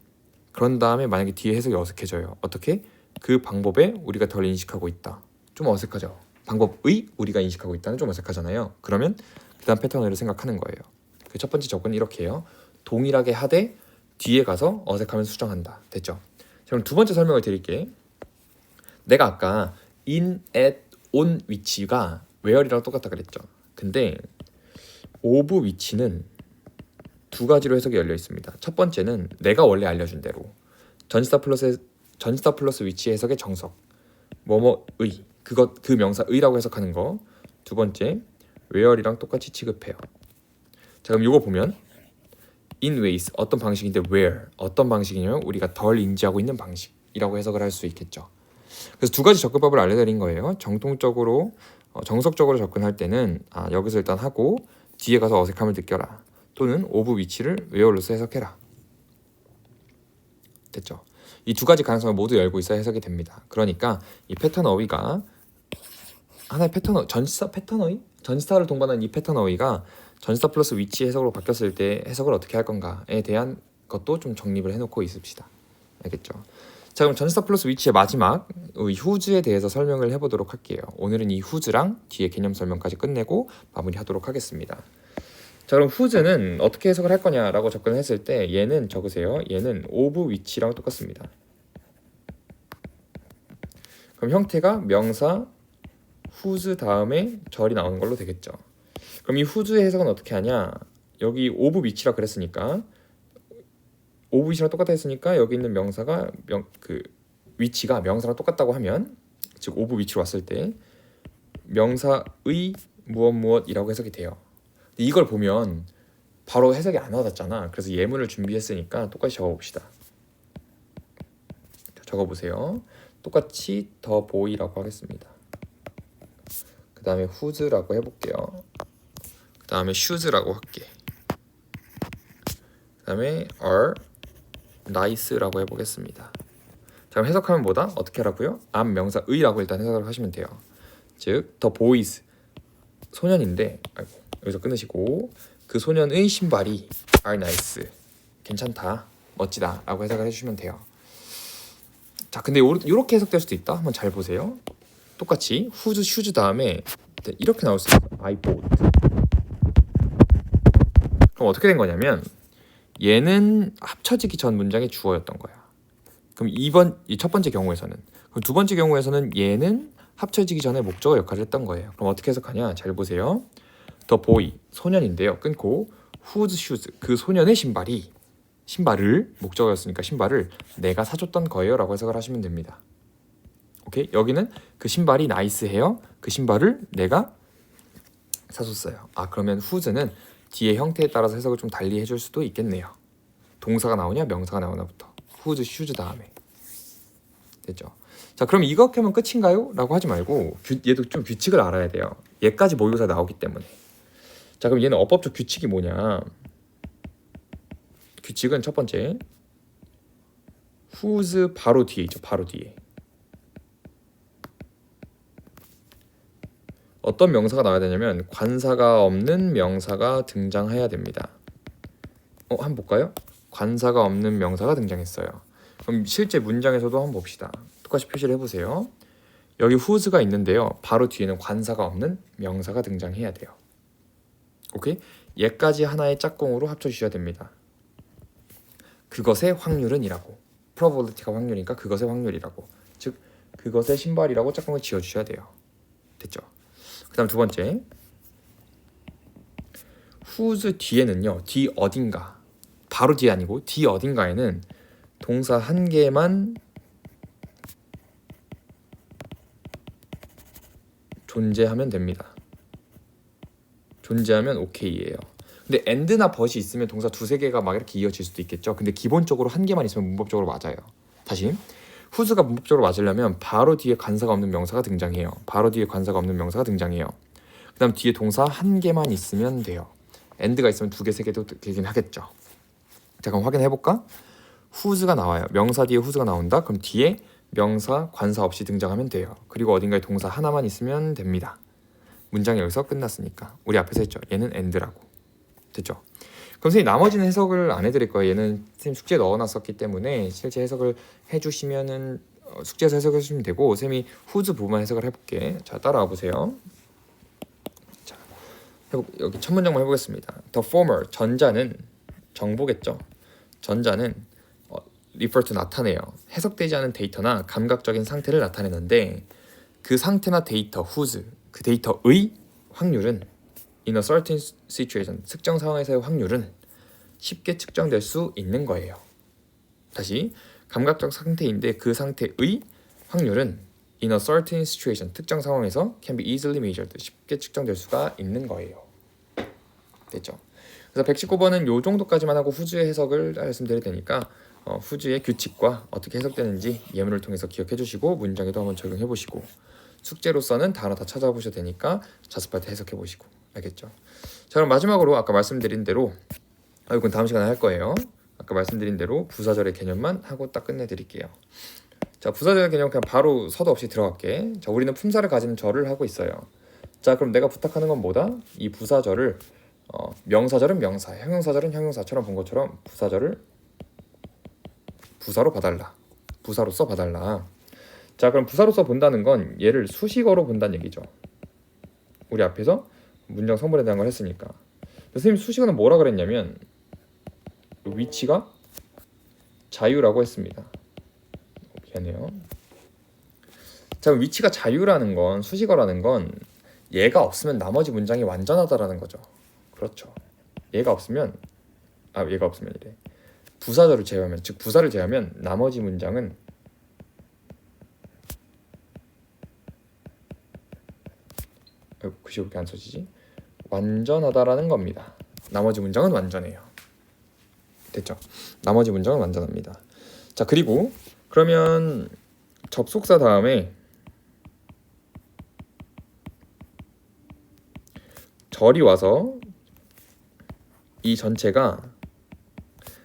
그런 다음에 만약에 뒤에 해석이 어색해져요. 어떻게? 그 방법에 우리가 덜 인식하고 있다. 좀 어색하죠. 방법의 우리가 인식하고 있다는 좀 어색하잖아요. 그러면 그 다음 패턴을 생각하는 거예요. 그 첫 번째 접근은 이렇게 해요. 동일하게 하되 뒤에 가서 어색하면 수정한다. 됐죠? 자, 그럼 두 번째 설명을 드릴게. 내가 아까 in, at, on 위치가 where이랑 똑같다 그랬죠. 근데 of 위치는 두 가지로 해석이 열려 있습니다. 첫 번째는 내가 원래 알려준 대로 전치사 플러스 위치 해석의 정석, 뭐뭐의, 그 명사 의라고 해석하는 거. 두 번째 where이랑 똑같이 취급해요. 자, 그럼 이거 보면 in ways 어떤 방식인데 where 어떤 방식이냐면 우리가 덜 인지하고 있는 방식이라고 해석을 할 수 있겠죠. 그래서 두 가지 접근법을 알려드린 거예요. 정석적으로 접근할 때는 여기서 일단 하고 뒤에 가서 어색함을 느껴라. 또는 of 위치를 where로서 해석해라. 됐죠? 이 두 가지 가능성을 모두 열고 있어야 해석이 됩니다. 그러니까 이 패턴 어휘가 하나의 전치사 패턴 어휘? 전치사를 동반한 이 패턴 어휘가 전치사 플러스 위치 해석으로 바뀌었을 때 해석을 어떻게 할 건가에 대한 것도 좀 정립을 해놓고 있읍시다. 알겠죠? 자, 그럼 전치사 플러스 위치의 마지막 whose에 대해서 설명을 해보도록 할게요. 오늘은 이 whose랑 뒤에 개념 설명까지 끝내고 마무리하도록 하겠습니다. 자, 그럼 whose는 어떻게 해석을 할 거냐라고 접근을 했을 때 얘는 적으세요. 얘는 of which랑 똑같습니다. 그럼 형태가 명사 whose 다음에 절이 나오는 걸로 되겠죠. 그럼 이 whose의 해석은 어떻게 하냐? 여기 오브 위치라 그랬으니까 오브 위치랑 똑같다 했으니까 여기 있는 명사가 그 위치가 명사랑 똑같다고 하면 즉 오브 위치로 왔을 때 명사의 무엇 무엇이라고 해석이 돼요. 이걸 보면 바로 해석이 안 와닿잖아. 그래서 예문을 준비했으니까 똑같이 적어봅시다. 적어보세요. 똑같이 더 보이라고 하겠습니다. 그 다음에 who's라고 해볼게요. 그 다음에 shoes라고 할게. 그 다음에 are nice라고 해보겠습니다. 자, 그럼 해석하면 뭐다? 어떻게 하라고요? 앞 명사 의라고 일단 해석을 하시면 돼요. 즉 the boys 소년인데 여기서 끊으시고 그 소년의 신발이 are nice 괜찮다 멋지다 라고 해석을 해주시면 돼요. 자, 근데 이렇게 해석될 수도 있다. 한번 잘 보세요. 똑같이 whose shoes 다음에 이렇게 나올 수 있어요. I bought. 그럼 어떻게 된 거냐면 얘는 합쳐지기 전 문장의 주어였던 거야. 그럼 이 첫 번째 경우에서는, 그럼 두 번째 경우에서는 얘는 합쳐지기 전에 목적어 역할을 했던 거예요. 그럼 어떻게 해석하냐? 잘 보세요. The boy 소년인데요. 끊고 whose shoes 그 소년의 신발을 목적어였으니까 신발을 내가 사줬던 거예요라고 해석을 하시면 됩니다. 오케이? 여기는 그 신발이 나이스해요. 그 신발을 내가 사줬어요. 아, 그러면 whose는 뒤의 형태에 따라서 해석을 좀 달리 해줄 수도 있겠네요. 동사가 나오냐 명사가 나오냐부터 whose shoes 다음에 됐죠? 자, 그럼 이렇게 하면 끝인가요? 라고 하지 말고 얘도 좀 규칙을 알아야 돼요. 얘까지 모의고사 나오기 때문에. 자, 그럼 얘는 어법적 규칙이 뭐냐? 규칙은 첫 번째 whose 바로 뒤에 있죠. 바로 뒤에 어떤 명사가 나와야 되냐면 관사가 없는 명사가 등장해야 됩니다. 한번 볼까요? 관사가 없는 명사가 등장했어요. 그럼 실제 문장에서도 한번 봅시다. 똑같이 표시를 해보세요. 여기 whose가 있는데요. 바로 뒤에는 관사가 없는 명사가 등장해야 돼요. 오케이? 얘까지 하나의 짝꿍으로 합쳐주셔야 됩니다. 그것의 확률은 이라고. probability가 확률이니까 그것의 확률이라고. 즉 그것의 신발이라고 짝꿍을 지어주셔야 돼요. 됐죠? 그 다음 두 번째 whose 뒤에는요. 뒤 어딘가 바로 뒤에 아니고 뒤 어딘가에는 동사 한 개만 존재하면 됩니다. 존재하면 오케이예요. 근데 and나 but이 있으면 동사 두세 개가 막 이렇게 이어질 수도 있겠죠. 근데 기본적으로 한 개만 있으면 문법적으로 맞아요. 다시 whose가 문법적으로 맞으려면 바로 뒤에 관사가 없는 명사가 등장해요. 바로 뒤에 관사가 없는 명사가 등장해요. 그 다음 뒤에 동사 한 개만 있으면 돼요. and가 있으면 두 개, 세 개도 되긴 하겠죠. 자, 그럼 확인해볼까? whose가 나와요. 명사 뒤에 whose가 나온다. 그럼 뒤에 명사, 관사 없이 등장하면 돼요. 그리고 어딘가에 동사 하나만 있으면 됩니다. 문장이 여기서 끝났으니까. 우리 앞에서 했죠. 얘는 and라고. 됐죠? 그럼 선생님 나머지는 해석을 안 해드릴 거예요. 얘는 선생님 숙제에 넣어놨었기 때문에 실제 해석을 해주시면은 숙제에서 해석해 주시면 되고 선생님이 whose 부분만 해석을 해볼게. 자, 따라와 보세요. 자, 여기 첫 문장만 해보겠습니다. The former 전자는 정보겠죠. 전자는 refer to 나타내요. 해석되지 않은 데이터나 감각적인 상태를 나타내는데 그 상태나 데이터 whose 그 데이터의 확률은 in a certain situation 특정 상황에서의 확률은 쉽게 측정될 수 있는 거예요. 다시 감각적 상태인데 그 상태의 확률은 in a certain situation 특정 상황에서 can be easily measured 쉽게 측정될 수가 있는 거예요. 됐죠? 그래서 119번은 요 정도까지만 하고 whose의 해석을 말씀드릴 테니까 whose의 규칙과 어떻게 해석되는지 예문을 통해서 기억해 주시고 문장에도 한번 적용해 보시고 숙제로서는 단어 다 찾아보셔도 되니까 자습할 때 해석해 보시고 알겠죠? 자, 그럼 마지막으로 아까 말씀드린 대로 이건 다음 시간에 할 거예요. 아까 말씀드린 대로 부사절의 개념만 하고 딱 끝내드릴게요. 자, 부사절의 개념 그냥 바로 서도 없이 들어갈게. 자, 우리는 품사를 가진 절을 하고 있어요. 자, 그럼 내가 부탁하는 건 뭐다? 이 부사절을 명사절은 명사, 형용사절은 형용사처럼 본 것처럼 부사절을 부사로 봐달라. 부사로서 봐달라. 자, 그럼 부사로서 본다는 건 얘를 수식어로 본다는 얘기죠. 우리 앞에서 문장 성분에 대한 걸 했으니까. 선생님 수식어는 뭐라 그랬냐면 위치가 자유라고 했습니다. 미안해요. 자, 그럼 위치가 자유라는 건 수식어라는 건 얘가 없으면 나머지 문장이 완전하다라는 거죠. 그렇죠. 얘가 없으면 얘가 없으면 이래. 부사절을 제외하면, 즉 부사를 제외하면 나머지 문장은 글씨 왜 이렇게 안 써지지? 완전하다라는 겁니다. 나머지 문장은 완전해요. 됐죠? 나머지 문장은 완전합니다. 자, 그리고 그러면 접속사 다음에 절이 와서 이 전체가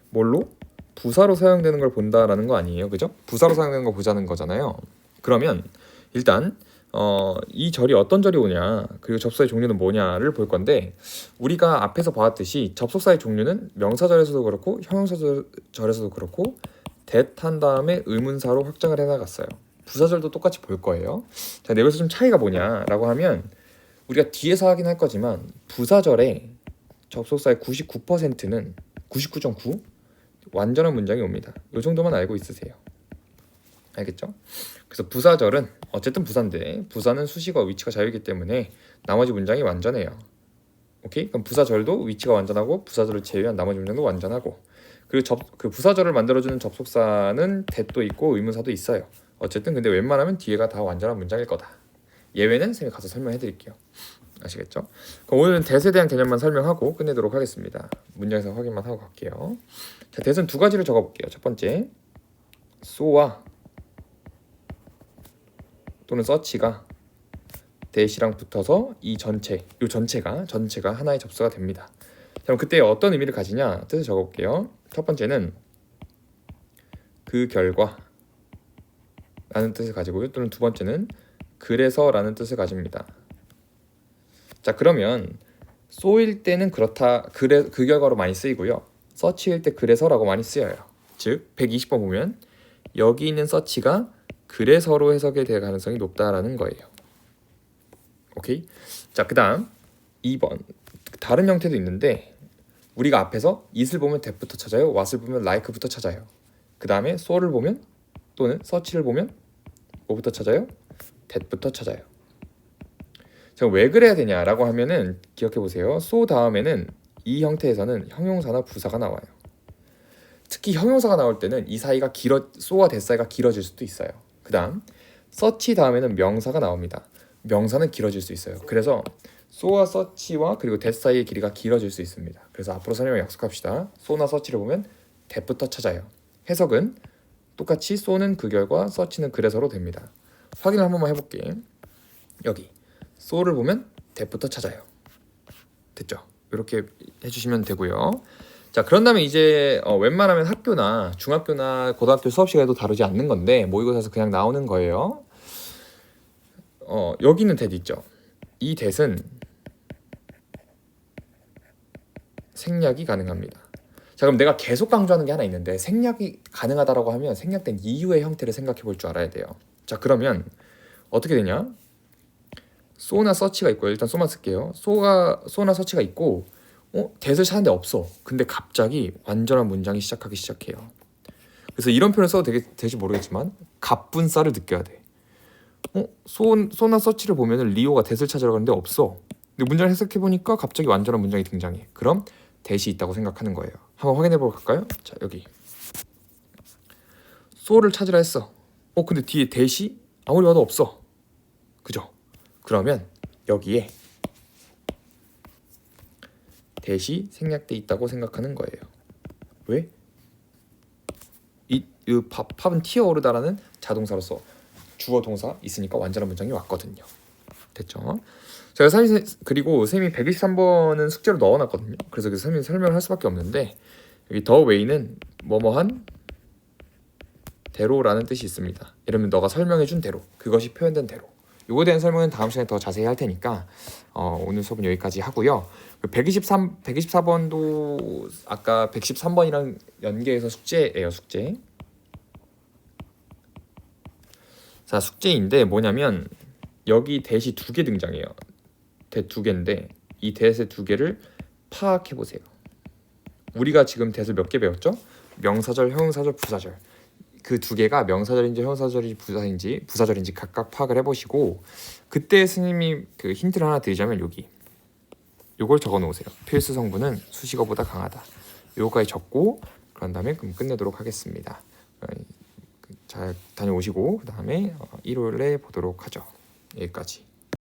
뭘로? 부사로 사용되는 걸 본다라는 거 아니에요, 그죠? 부사로 사용되는 거 보자는 거잖아요. 그러면 일단 이 절이 어떤 절이 오냐, 그리고 접속사의 종류는 뭐냐를 볼 건데, 우리가 앞에서 봤듯이 접속사의 종류는 명사절에서도 그렇고 형용사절에서도 그렇고 that 한 다음에 의문사로 확장을 해나갔어요. 부사절도 똑같이 볼 거예요. 자, 여기서 좀 차이가 뭐냐라고 하면, 우리가 뒤에서 하긴 할 거지만 부사절에 접속사의 99%는 99.9 완전한 문장이 옵니다. 이 정도만 알고 있으세요. 알겠죠? 그래서 부사절은 어쨌든 부사인데, 부사는 수식어와 위치가 자유이기 때문에 나머지 문장이 완전해요. 오케이? 그럼 부사절도 위치가 완전하고 부사절을 제외한 나머지 문장도 완전하고, 그리고 그 부사절을 만들어주는 접속사는 that도 있고 의문사도 있어요. 어쨌든 근데 웬만하면 뒤에가 다 완전한 문장일 거다. 예외는 쌤이 가서 설명해 드릴게요. 아시겠죠? 그럼 오늘은 that에 대한 개념만 설명하고 끝내도록 하겠습니다. 문장에서 확인만 하고 갈게요. 자, that은 두 가지를 적어볼게요. 첫 번째, so와 또는 such가 that이랑 붙어서 이 전체가 하나의 접수가 됩니다. 자, 그럼 그때 어떤 의미를 가지냐 뜻을 적어볼게요. 첫 번째는 그 결과 라는 뜻을 가지고요. 또는 두 번째는 그래서 라는 뜻을 가집니다. 자, 그러면 so일 때는 그렇다, 그 결과로 많이 쓰이고요. such일 때 그래서라고 많이 쓰여요. 즉 120번 보면 여기 있는 such가 그래서로 해석이 될 가능성이 높다라는 거예요. 오케이? 자, 그 다음 2번 다른 형태도 있는데, 우리가 앞에서 it을 보면 that부터 찾아요. what을 보면 like부터 찾아요. 그 다음에 so를 보면 또는 such를 보면 뭐부터 찾아요? that부터 찾아요. 자, 왜 그래야 되냐라고 하면은 기억해 보세요. so 다음에는 이 형태에서는 형용사나 부사가 나와요. 특히 형용사가 나올 때는 이 사이가 so와 that 사이가 길어질 수도 있어요. 그 다음 such 다음에는 명사가 나옵니다. 명사는 길어질 수 있어요. 그래서 so와 such와 그리고 that 사이의 길이가 길어질 수 있습니다. 그래서 앞으로 설명 약속합시다. so나 such를 보면 that부터 찾아요. 해석은 똑같이 so는 그 결과, such는 그래서로 됩니다. 확인을 한 번만 해볼게. 여기 so를 보면 that부터 찾아요. 됐죠? 이렇게 해주시면 되고요. 자, 그런 다음에 이제 웬만하면 학교나 중학교나 고등학교 수업 시간에도 다루지 않는 건데 모의고사에서 그냥 나오는 거예요. 여기는 that 있죠. 이 that은 생략이 가능합니다. 자, 그럼 내가 계속 강조하는 게 하나 있는데, 생략이 가능하다라고 하면 생략된 이유의 형태를 생각해 볼 줄 알아야 돼요. 자, 그러면 어떻게 되냐? so나 such가 있고요. 일단 so만 쓸게요. so나 such가 있고 that을 찾는데 없어. 근데 갑자기 완전한 문장이 시작하기 시작해요. 그래서 이런 표현을 써도 될지 모르겠지만 갑분싸를 느껴야 돼. so나 such를 보면은 리오가 that을 찾으러 가는데 없어. 근데 문장을 해석해 보니까 갑자기 완전한 문장이 등장해. 그럼 that이 있다고 생각하는 거예요. 한번 확인해 보러 갈까요? 자, 여기 so를 찾으라 했어. 근데 뒤에 that이 아무리 봐도 없어. 그죠? 그러면 여기에 that이 생략돼 있다고 생각하는 거예요. 왜? 이 팝은 튀어오르다라는 자동사로서 주어 동사 있으니까 완전한 문장이 왔거든요. 됐죠? 제가 사실 그리고 쌤이 123번은 숙제로 넣어놨거든요. 그래서 그 쌤이 설명을 할 수밖에 없는데, 여기 the way는 뭐뭐한 대로라는 뜻이 있습니다. 이러면 너가 설명해준 대로, 그것이 표현된 대로. 이거에 대한 설명은 다음 시간에 더 자세히 할 테니까 오늘 수업은 여기까지 하고요. 124번도 아까 113번이랑 연계해서 숙제예요. 숙제. 자, 숙제인데 뭐냐면 여기 that이 두 개 등장해요. that 두 개인데 이 that의 두 개를 파악해 보세요. 우리가 지금 that을 몇 개 배웠죠? 명사절, 형용사절, 부사절. 그 두 개가 명사절인지 형용사절인지 부사절인지 각각 파악을 해보시고, 그때 스님이 그 힌트를 하나 드리자면 여기 요걸 적어 놓으세요. 필수 성분은 수식어보다 강하다. 요거까지 적고 그런 다음에 그럼 끝내도록 하겠습니다. 잘 다녀오시고 그 다음에 일요일에 보도록 하죠. 여기까지.